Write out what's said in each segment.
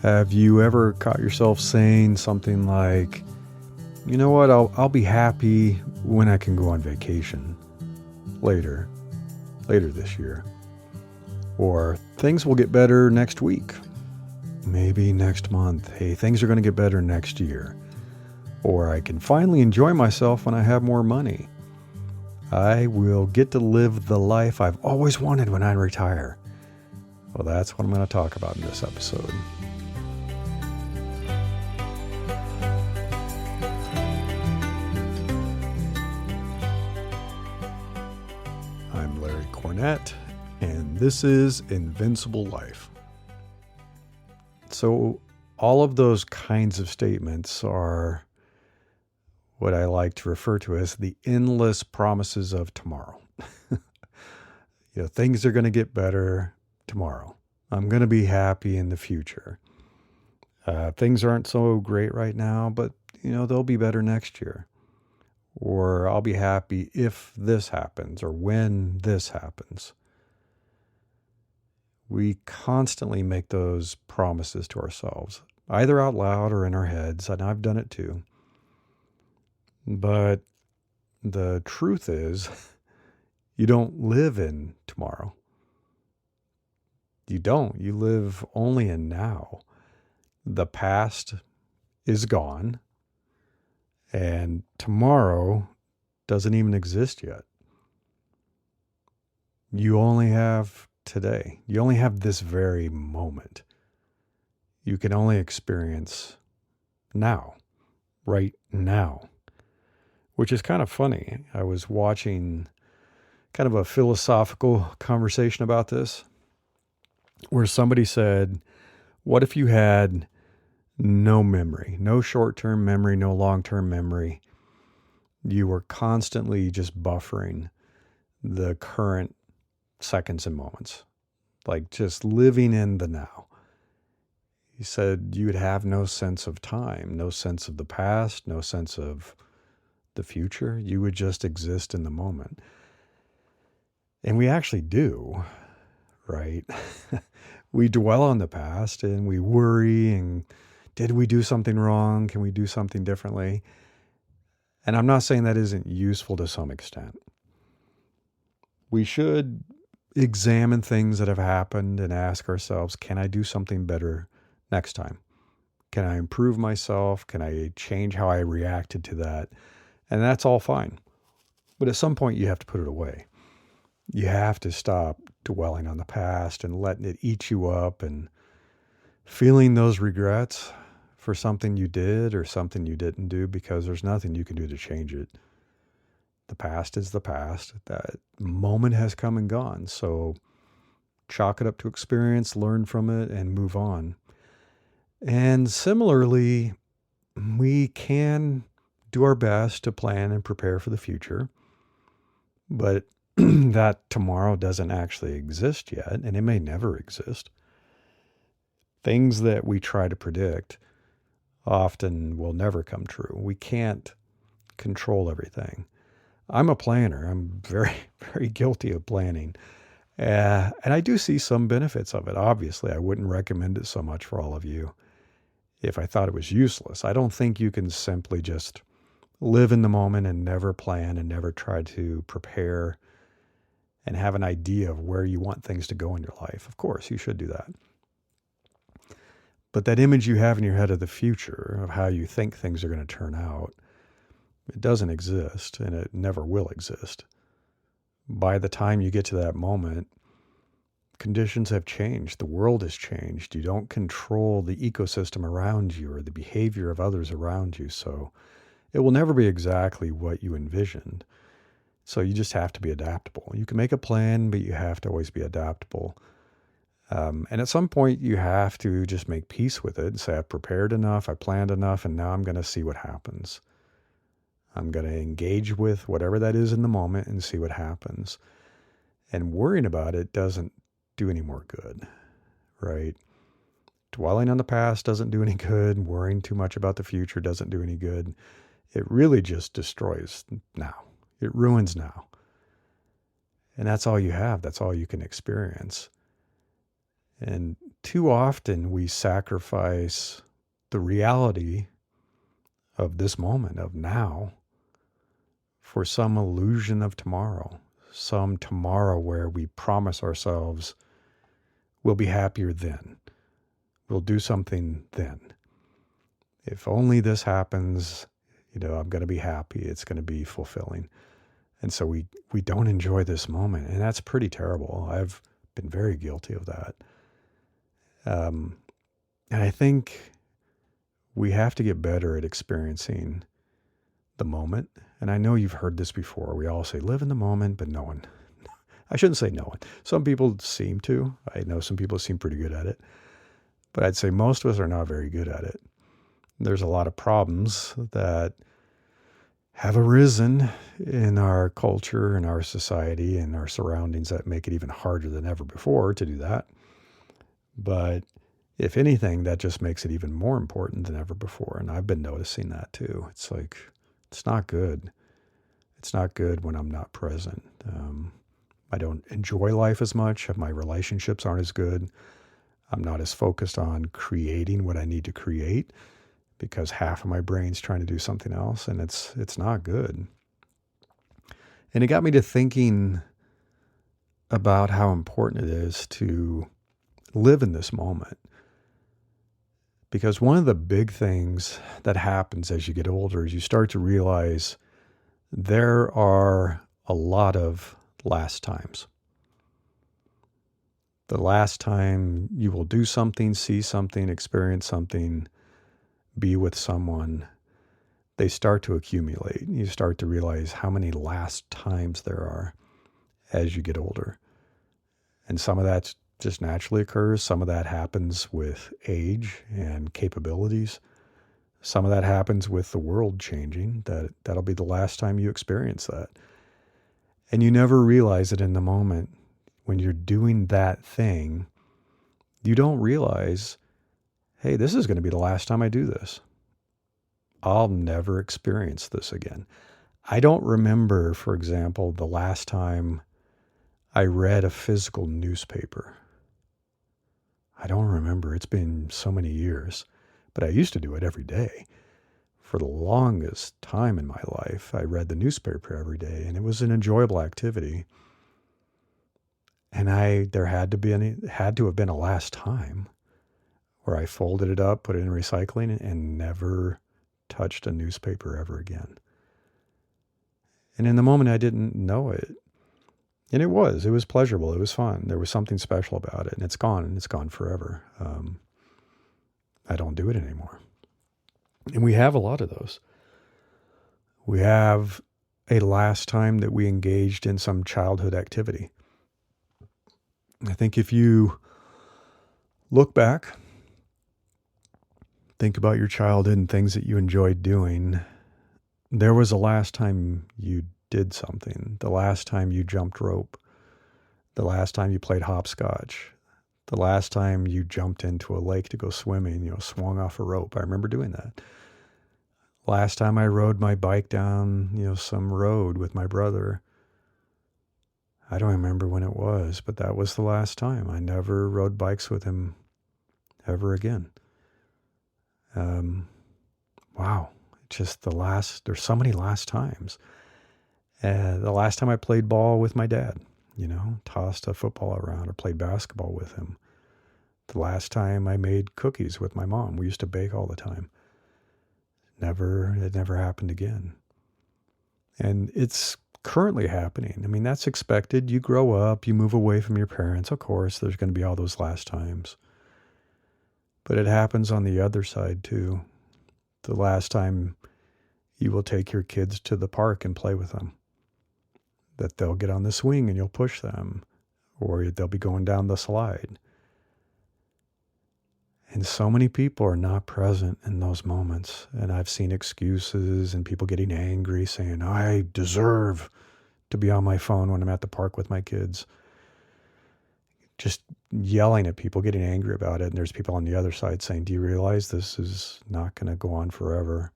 Have you ever caught yourself saying something like, you know what, I'll be happy when I can go on vacation later this year. Or things will get better next week. Maybe next month. Hey, things are going to get better next year. Or I can finally enjoy myself when I have more money. I will get to live the life I've always wanted when I retire. Well, that's what I'm going to talk about in this episode. I'm Larry Cornett, and this is Invincible Life. So all of those kinds of statements are what I like to refer to as the endless promises of tomorrow. Things are going to get better tomorrow. I'm going to be happy in the future. Things aren't so great right now, but they'll be better next year. Or I'll be happy if this happens or when this happens. We constantly make those promises to ourselves, either out loud or in our heads, and I've done it too. But the truth is, you don't live in tomorrow. You don't. You live only in now. The past is gone, and tomorrow doesn't even exist yet. You only have today. You only have this very moment. You can only experience now, right now, which is kind of funny. I was watching kind of a philosophical conversation about this, where somebody said, what if you had no memory, no short-term memory, no long-term memory? You were constantly just buffering the current seconds and moments, like just living in the now. He said you would have no sense of time, no sense of the past, no sense of the future. You would just exist in the moment. And we actually do, right? We dwell on the past and we worry and did we do something wrong? Can we do something differently? And I'm not saying that isn't useful to some extent. We should examine things that have happened and ask ourselves, can I do something better next time? Can I improve myself? Can I change how I reacted to that? And that's all fine. But at some point you have to put it away. You have to stop dwelling on the past and letting it eat you up and feeling those regrets for something you did or something you didn't do, because there's nothing you can do to change it. The past is the past. That moment has come and gone. So chalk it up to experience, learn from it, and move on. And similarly, we can do our best to plan and prepare for the future, but that tomorrow doesn't actually exist yet, and it may never exist. Things that we try to predict often will never come true. We can't control everything. I'm a planner. I'm very, very guilty of planning. And I do see some benefits of it. Obviously, I wouldn't recommend it so much for all of you if I thought it was useless. I don't think you can simply just live in the moment and never plan and never try to prepare and have an idea of where you want things to go in your life. Of course, you should do that. But that image you have in your head of the future, of how you think things are going to turn out, it doesn't exist, and it never will exist. By the time you get to that moment, conditions have changed. The world has changed. You don't control the ecosystem around you or the behavior of others around you, so it will never be exactly what you envisioned. So you just have to be adaptable. You can make a plan, but you have to always be adaptable. And at some point, you have to just make peace with it and say, I've prepared enough, I planned enough, and now I'm going to see what happens. I'm going to engage with whatever that is in the moment and see what happens. And worrying about it doesn't do any more good, right? Dwelling on the past doesn't do any good. Worrying too much about the future doesn't do any good. It really just destroys now. It ruins now. And that's all you have. That's all you can experience. And too often we sacrifice the reality of this moment, of now, for some illusion of tomorrow, some tomorrow where we promise ourselves we'll be happier then, we'll do something then. If only this happens, I'm going to be happy, it's going to be fulfilling. And so we don't enjoy this moment, and that's pretty terrible. I've been very guilty of that. And I think we have to get better at experiencing the moment. And I know you've heard this before. We all say, live in the moment, but no one, I shouldn't say no one. Some people seem to. I know some people seem pretty good at it. But I'd say most of us are not very good at it. There's a lot of problems that have arisen in our culture, in our society, and our surroundings that make it even harder than ever before to do that. But if anything, that just makes it even more important than ever before. And I've been noticing that too. It's like, it's not good. It's not good when I'm not present. I don't enjoy life as much. My relationships aren't as good. I'm not as focused on creating what I need to create because half of my brain's trying to do something else, and it's not good. And it got me to thinking about how important it is to live in this moment. Because one of the big things that happens as you get older is you start to realize there are a lot of last times. The last time you will do something, see something, experience something, be with someone, they start to accumulate. You start to realize how many last times there are as you get older. And some of that just naturally occurs. Some of that happens with age and capabilities. Some of that happens with the world changing. That'll be the last time you experience that. And you never realize it in the moment. When you're doing that thing, you don't realize, hey, this is going to be the last time I do this. I'll never experience this again. I don't remember, for example, the last time I read a physical newspaper. I don't remember. It's been so many years, but I used to do it every day. For the longest time in my life, I read the newspaper every day, and it was an enjoyable activity. And there had to have been a last time where I folded it up, put it in recycling, and never touched a newspaper ever again. And in the moment, I didn't know it. And it was pleasurable. It was fun. There was something special about it, and it's gone forever. I don't do it anymore. And we have a lot of those. We have a last time that we engaged in some childhood activity. I think if you look back, think about your childhood and things that you enjoyed doing, there was a last time you did something, the last time you jumped rope, the last time you played hopscotch, the last time you jumped into a lake to go swimming, swung off a rope. I remember doing that. Last time I rode my bike down, some road with my brother. I don't remember when it was, but that was the last time. I never rode bikes with him ever again. Wow. Just there's so many last times. The last time I played ball with my dad, tossed a football around or played basketball with him. The last time I made cookies with my mom. We used to bake all the time. It never happened again. And it's currently happening. I mean, that's expected. You grow up, you move away from your parents. Of course, there's going to be all those last times. But it happens on the other side too. The last time you will take your kids to the park and play with them. That they'll get on the swing and you'll push them. Or they'll be going down the slide. And so many people are not present in those moments. And I've seen excuses and people getting angry saying, I deserve to be on my phone when I'm at the park with my kids. Just yelling at people, getting angry about it. And there's people on the other side saying, do you realize this is not going to go on forever?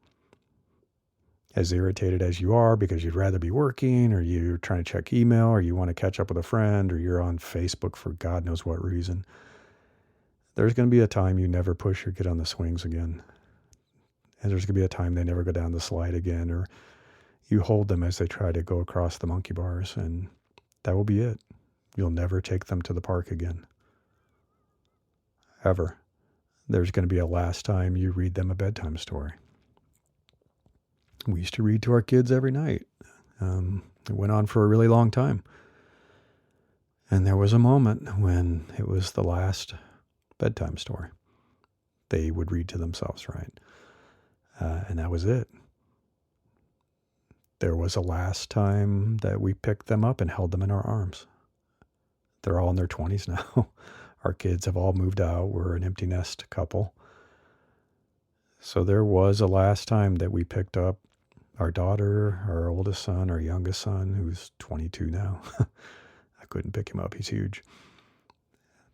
As irritated as you are because you'd rather be working, or you're trying to check email, or you want to catch up with a friend, or you're on Facebook for God knows what reason. There's going to be a time you never push your kid on the swings again. And there's going to be a time they never go down the slide again, or you hold them as they try to go across the monkey bars, and that will be it. You'll never take them to the park again. Ever. There's going to be a last time you read them a bedtime story. We used to read to our kids every night. It went on for a really long time. And there was a moment when it was the last bedtime story. They would read to themselves, right? And that was it. There was a last time that we picked them up and held them in our arms. They're all in their 20s now. Our kids have all moved out. We're an empty nest couple. So there was a last time that we picked up our daughter, our oldest son, our youngest son, who's 22 now. I couldn't pick him up. He's huge.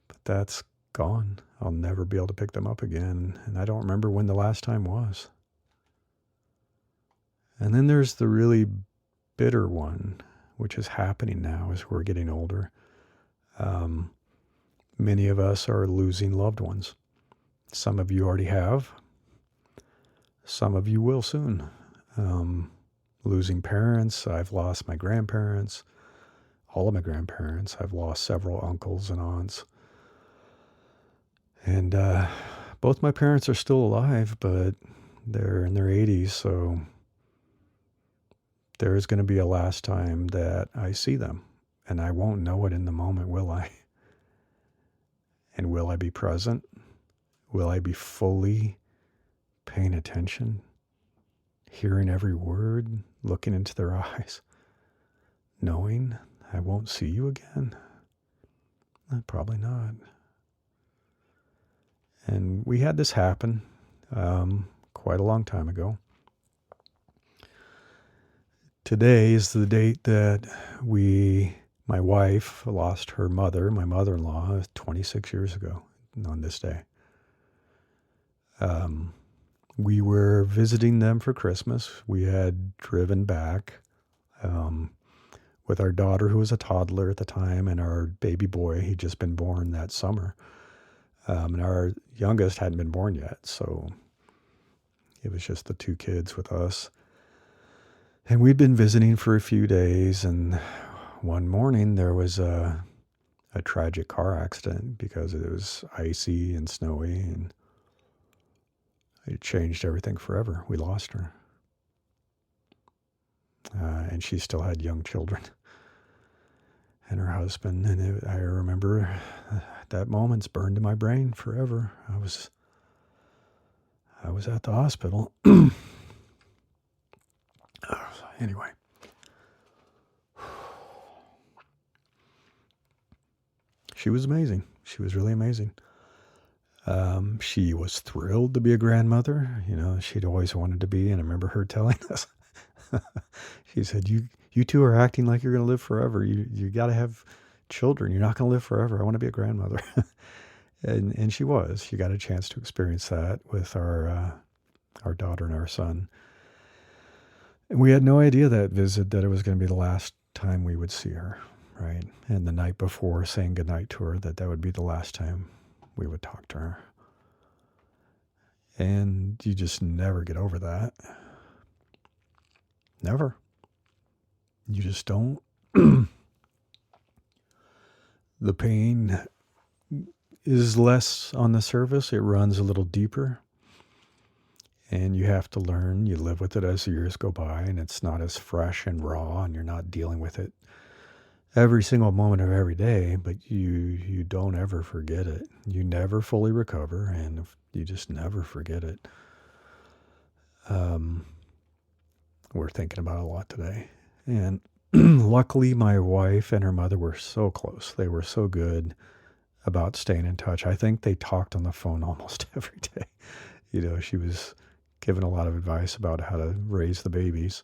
But that's gone. I'll never be able to pick them up again. And I don't remember when the last time was. And then there's the really bitter one, which is happening now as we're getting older. Many of us are losing loved ones. Some of you already have. Some of you will soon. Losing parents. I've lost my grandparents. All of my grandparents. I've lost several uncles and aunts. And both my parents are still alive, but they're in their 80s, so there's going to be a last time that I see them. And I won't know it in the moment, will I? And will I be present? Will I be fully paying attention? Hearing every word? Looking into their eyes? Knowing I won't see you again? Probably not. And we had this happen quite a long time ago. Today is the date that my wife lost her mother, my mother-in-law, 26 years ago on this day. We were visiting them for Christmas. We had driven back with our daughter, who was a toddler at the time, and our baby boy. He'd just been born that summer. And our youngest hadn't been born yet, so it was just the two kids with us. And we'd been visiting for a few days, and one morning there was a tragic car accident because it was icy and snowy, and it changed everything forever. We lost her. And she still had young children and her husband. And I remember that moment's burned in my brain forever. I was at the hospital. Anyway. She was amazing. She was really amazing. She was thrilled to be a grandmother. You know, she'd always wanted to be. And I remember her telling us, she said, you two are acting like you're going to live forever. You got to have children. You're not going to live forever. I want to be a grandmother. and she was. She got a chance to experience that with our daughter and our son. And we had no idea that visit that it was going to be the last time we would see her, right? And the night before saying goodnight to her, that would be the last time we would talk to her. And you just never get over that. Never. You just don't. The pain is less on the surface. It runs a little deeper. And you have to learn. You live with it as the years go by, and it's not as fresh and raw, and you're not dealing with it every single moment of every day, but you don't ever forget it. You never fully recover, and you just never forget it. We're thinking about it a lot today. And luckily, my wife and her mother were so close. They were so good about staying in touch. I think they talked on the phone almost every day. You know, she was given a lot of advice about how to raise the babies.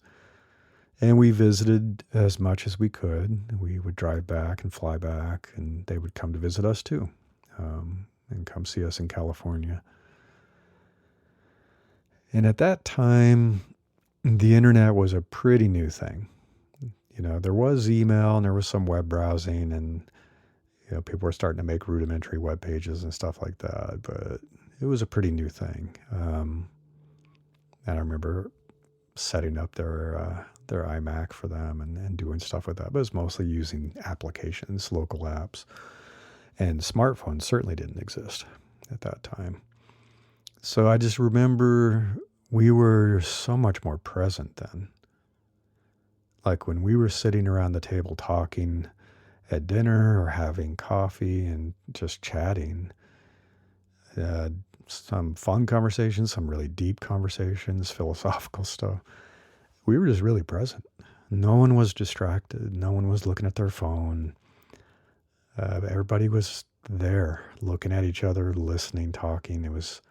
And we visited as much as we could. We would drive back and fly back, and they would come to visit us too, and come see us in California. And at that time, the internet was a pretty new thing. You know, there was email and there was some web browsing, and People were starting to make rudimentary web pages and stuff like that, but it was a pretty new thing. And I remember setting up their iMac for them and doing stuff with that. But it was mostly using applications, local apps. And smartphones certainly didn't exist at that time. So I just remember we were so much more present then. Like when we were sitting around the table talking at dinner or having coffee and just chatting, some fun conversations, some really deep conversations, philosophical stuff. We were just really present. No one was distracted. No one was looking at their phone. Everybody was there looking at each other, listening, talking. It was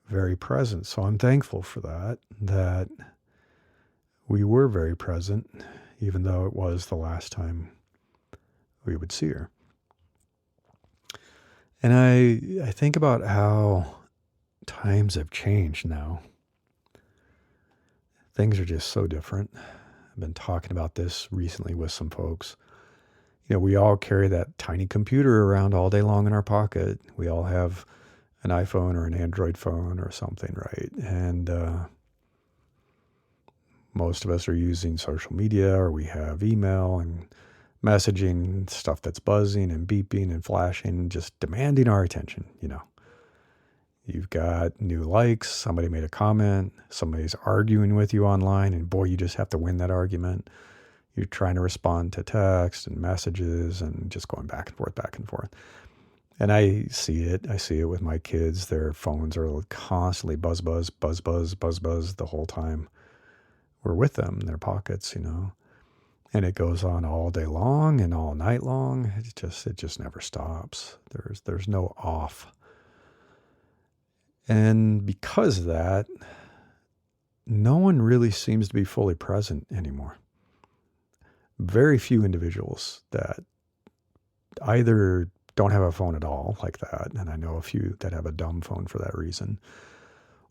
very present. So I'm thankful for that we were very present, even though it was the last time we would see her. And I think about how times have changed now. Things are just so different. I've been talking about this recently with some folks. We all carry that tiny computer around all day long in our pocket. We all have an iPhone or an Android phone or something, right? And most of us are using social media, or we have email and messaging, stuff that's buzzing and beeping and flashing, just demanding our attention. You've got new likes, somebody made a comment, somebody's arguing with you online, and boy, you just have to win that argument. You're trying to respond to text and messages and just going back and forth, back and forth. And I see it. I see it with my kids. Their phones are constantly buzz, buzz, buzz, buzz, buzz, buzz the whole time we're with them in their pockets, And it goes on all day long and all night long. It just never stops. There's no off. And because of that, no one really seems to be fully present anymore. Very few individuals that either don't have a phone at all like that, and I know a few that have a dumb phone for that reason,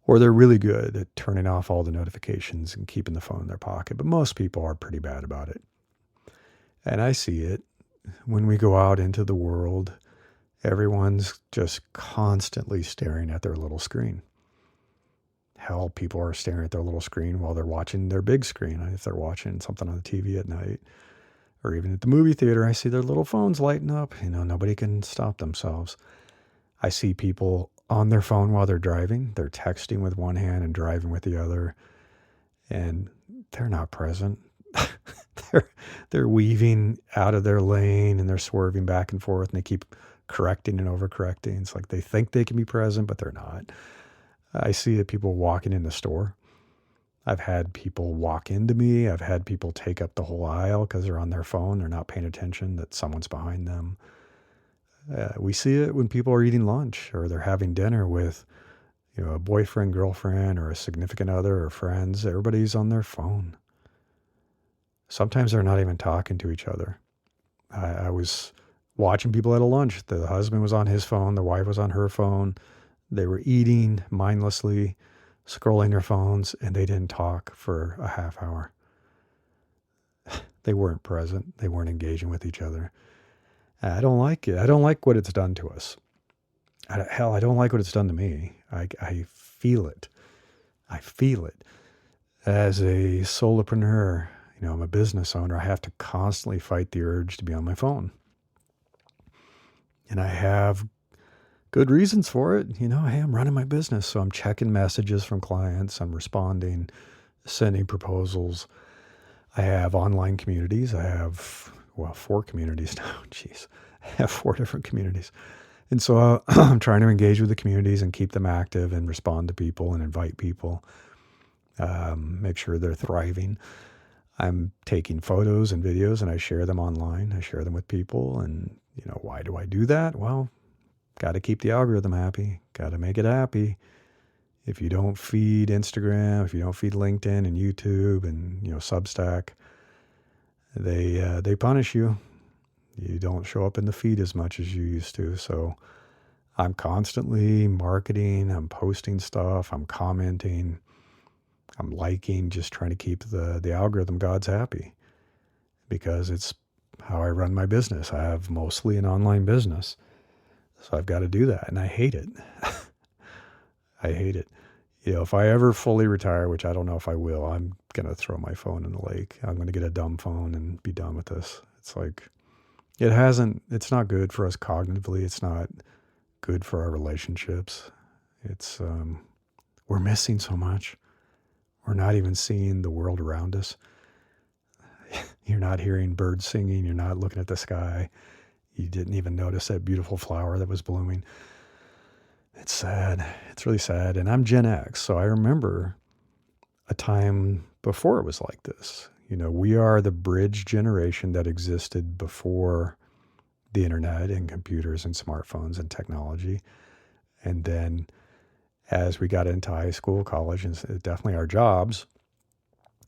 or they're really good at turning off all the notifications and keeping the phone in their pocket, but most people are pretty bad about it. And I see it when we go out into the world. Everyone's just constantly staring at their little screen. Hell, people are staring at their little screen while they're watching their big screen. If they're watching something on the TV at night, or even at the movie theater, I see their little phones lighting up. Nobody can stop themselves. I see people on their phone while they're driving. They're texting with one hand and driving with the other, and they're not present. They're weaving out of their lane, and they're swerving back and forth, and they keep correcting and overcorrecting. It's like they think they can be present, but they're not. I see people walking in the store. I've had people walk into me. I've had people take up the whole aisle because they're on their phone. They're not paying attention that someone's behind them. We see it when people are eating lunch or they're having dinner with, a boyfriend, girlfriend, or a significant other or friends. Everybody's on their phone. Sometimes they're not even talking to each other. I was watching people at a lunch. The husband was on his phone. The wife was on her phone. They were eating mindlessly, scrolling their phones, and they didn't talk for a half hour. They weren't present. They weren't engaging with each other. I don't like it. I don't like what it's done to us. I don't like what it's done to me. I feel it. I feel it. As a solopreneur, I'm a business owner. I have to constantly fight the urge to be on my phone. And I have good reasons for it. Hey, I'm running my business, so I'm checking messages from clients. I'm responding, sending proposals. I have online communities. I have, 4 communities now. Jeez, I have 4 different communities. And so I'm trying to engage with the communities and keep them active and respond to people and invite people, make sure they're thriving. I'm taking photos and videos and I share them online. I share them with people. And, why do I do that? Well, got to keep the algorithm happy. Got to make it happy. If you don't feed Instagram, if you don't feed LinkedIn and YouTube and, Substack, they punish you. You don't show up in the feed as much as you used to. So I'm constantly marketing. I'm posting stuff. I'm commenting. I'm liking, just trying to keep the algorithm gods happy, because it's how I run my business. I have mostly an online business. So I've got to do that. And I hate it. I hate it. If I ever fully retire, which I don't know if I will, I'm going to throw my phone in the lake. I'm going to get a dumb phone and be done with this. It's like, it's not good for us cognitively. It's not good for our relationships. We're missing so much. We're not even seeing the world around us. You're not hearing birds singing. You're not looking at the sky. You didn't even notice that beautiful flower that was blooming. It's sad. It's really sad. And I'm Gen X, so I remember a time before it was like this. We are the bridge generation that existed before the internet and computers and smartphones and technology. And then as we got into high school, college, and definitely our jobs,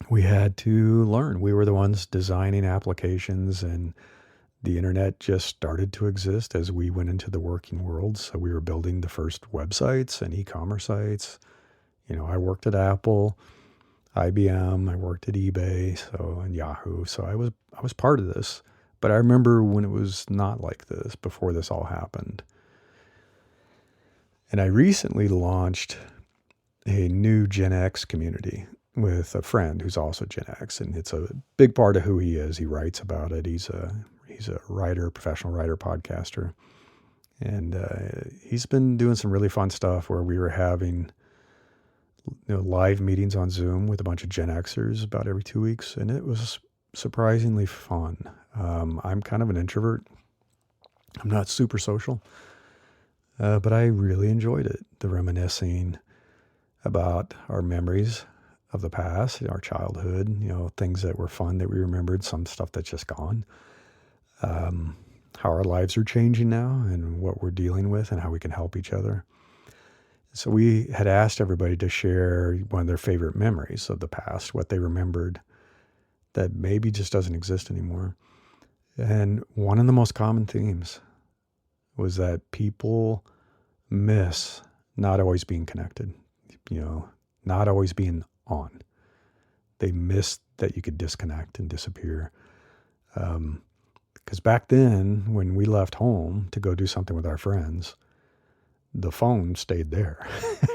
we had to learn. We were the ones designing applications, and the internet just started to exist as we went into the working world. So we were building the first websites and e-commerce sites. I worked at Apple, IBM, I worked at eBay, and Yahoo. So I was part of this. But I remember when it was not like this, before this all happened. And I recently launched a new Gen X community with a friend who's also Gen X, and it's a big part of who he is. He writes about it. He's a writer, professional writer, podcaster, and he's been doing some really fun stuff where we were having live meetings on Zoom with a bunch of Gen Xers about every 2 weeks, and it was surprisingly fun. I'm kind of an introvert. I'm not super social. But I really enjoyed it, the reminiscing about our memories of the past, our childhood, things that were fun that we remembered, some stuff that's just gone, how our lives are changing now and what we're dealing with and how we can help each other. So we had asked everybody to share one of their favorite memories of the past, what they remembered that maybe just doesn't exist anymore. And one of the most common themes was that people miss not always being connected, not always being on. They miss that you could disconnect and disappear. Because back then, when we left home to go do something with our friends, the phone stayed there,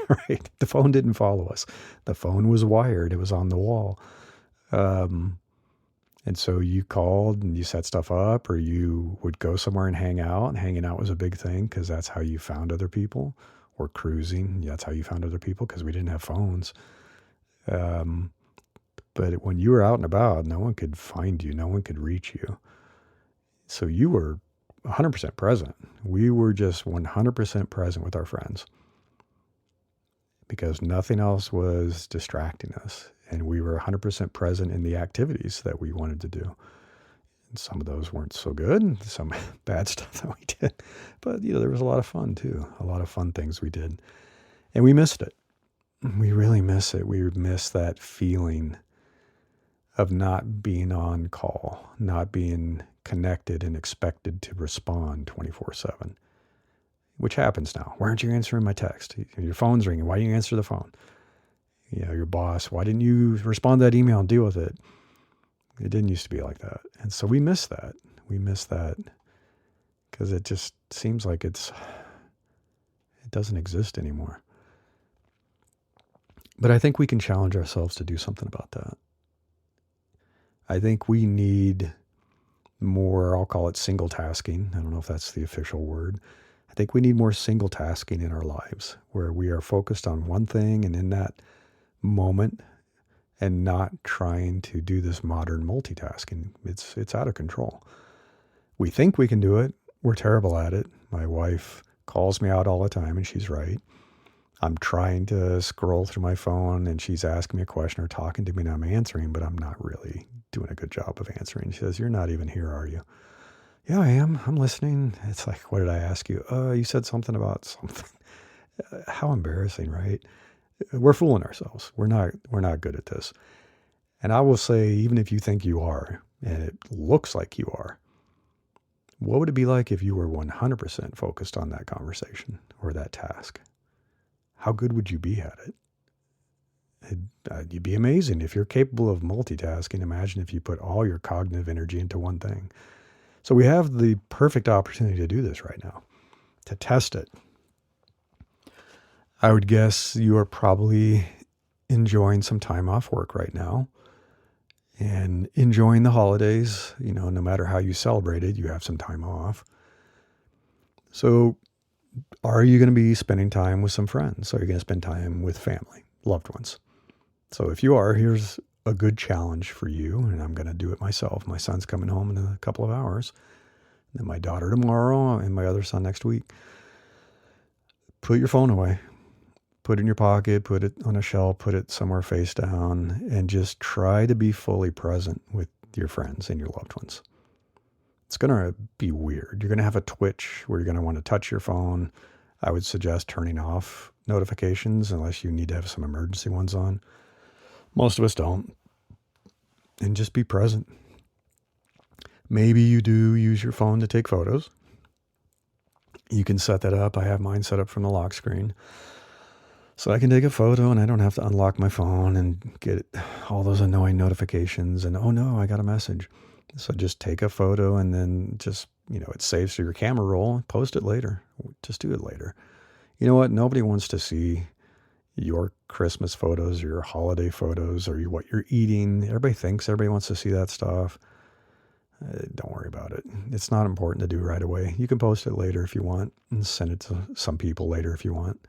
right? The phone didn't follow us. The phone was wired. It was on the wall. And so you called and you set stuff up, or you would go somewhere and hang out. And hanging out was a big thing because that's how you found other people. Or cruising, that's how you found other people because we didn't have phones. But when you were out and about, no one could find you. No one could reach you. So you were 100% present. We were just 100% present with our friends because nothing else was distracting us. And we were 100% present in the activities that we wanted to do. And some of those weren't so good, some bad stuff that we did. But, there was a lot of fun too, a lot of fun things we did. And we missed it. We really miss it. We miss that feeling of not being on call, not being connected and expected to respond 24/7, which happens now. Why aren't you answering my text? Your phone's ringing. Why didn't you answer the phone? Your boss, why didn't you respond to that email and deal with it? It didn't used to be like that. And so we miss that. We miss that because it just seems like it doesn't exist anymore. But I think we can challenge ourselves to do something about that. I think we need more, I'll call it single tasking. I don't know if that's the official word. I think we need more single tasking in our lives where we are focused on one thing and in that moment and not trying to do this modern multitasking. It's out of control. We think we can do it. We're terrible at it. My wife calls me out all the time and she's right. I'm trying to scroll through my phone and she's asking me a question or talking to me and I'm answering, but I'm not really doing a good job of answering. She says, "You're not even here, are you?" "Yeah, I am. I'm listening." It's like, "What did I ask you?" You said something about something." How embarrassing, right? We're fooling ourselves. We're not good at this. And I will say, even if you think you are, and it looks like you are, what would it be like if you were 100% focused on that conversation or that task? How good would you be at it? You'd be amazing. If you're capable of multitasking, imagine if you put all your cognitive energy into one thing. So we have the perfect opportunity to do this right now, to test it. I would guess you are probably enjoying some time off work right now and enjoying the holidays. No matter how you celebrate it, you have some time off. So are you going to be spending time with some friends? Are you going to spend time with family, loved ones? So if you are, here's a good challenge for you, and I'm going to do it myself. My son's coming home in a couple of hours, and then my daughter tomorrow, and my other son next week. Put your phone away. Put it in your pocket, put it on a shelf, put it somewhere face down, and just try to be fully present with your friends and your loved ones. It's going to be weird. You're going to have a twitch where you're going to want to touch your phone. I would suggest turning off notifications unless you need to have some emergency ones on. Most of us don't. And just be present. Maybe you do use your phone to take photos. You can set that up. I have mine set up from the lock screen. So I can take a photo and I don't have to unlock my phone and get all those annoying notifications and, oh no, I got a message. So just take a photo and then just, it saves to your camera roll, post it later. Just do it later. You know what? Nobody wants to see your Christmas photos or your holiday photos or what you're eating. Everybody wants to see that stuff. Don't worry about it. It's not important to do right away. You can post it later if you want and send it to some people later if you want.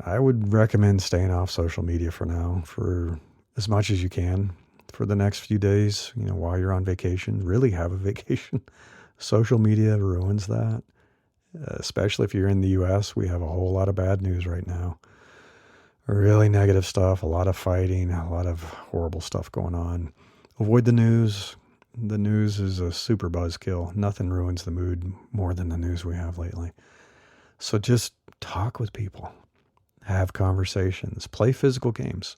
I would recommend staying off social media for now, for as much as you can, for the next few days, while you're on vacation. Really have a vacation. Social media ruins that, especially if you're in the U.S. We have a whole lot of bad news right now. Really negative stuff, a lot of fighting, a lot of horrible stuff going on. Avoid the news. The news is a super buzzkill. Nothing ruins the mood more than the news we have lately. So just talk with people. Have conversations, play physical games.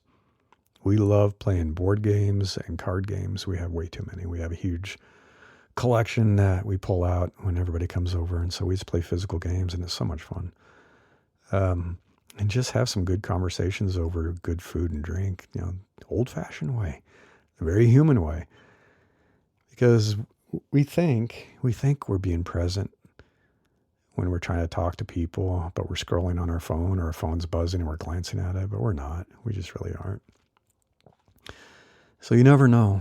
We love playing board games and card games. We have way too many. We have a huge collection that we pull out when everybody comes over. And so we just play physical games and it's so much fun. And just have some good conversations over good food and drink, old fashioned way, a very human way. Because we think we're being present when we're trying to talk to people, but we're scrolling on our phone or our phone's buzzing and we're glancing at it, but we're not. We just really aren't. So you never know.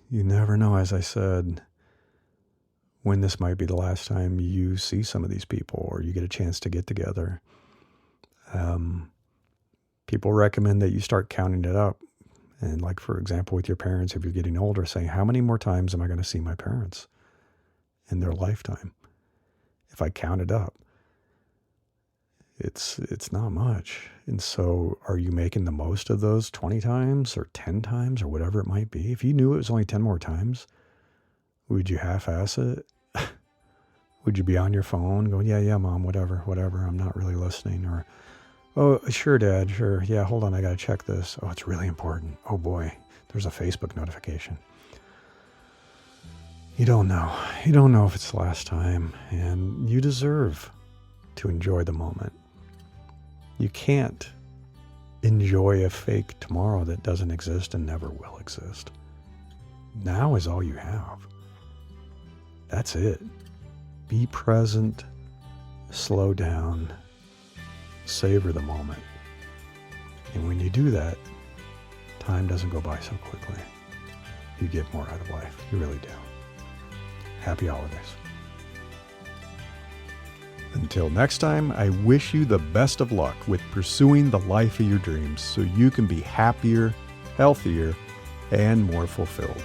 You never know, as I said, when this might be the last time you see some of these people or you get a chance to get together. People recommend that you start counting it up. And like, for example, with your parents, if you're getting older, saying, how many more times am I going to see my parents in their lifetime? If I count it up, it's not much. And so are you making the most of those 20 times or 10 times or whatever it might be? If you knew it was only 10 more times, would you half-ass it? Would you be on your phone going, yeah, mom, whatever, I'm not really listening? Or, oh, sure, dad, sure. Yeah, hold on, I got to check this. Oh, it's really important. Oh boy, there's a Facebook notification. You don't know. You don't know if it's the last time, and you deserve to enjoy the moment. You can't enjoy a fake tomorrow that doesn't exist and never will exist. Now is all you have. That's it. Be present, slow down, savor the moment. And when you do that, time doesn't go by so quickly. You get more out of life. You really do. Happy holidays. Until next time, I wish you the best of luck with pursuing the life of your dreams so you can be happier, healthier, and more fulfilled.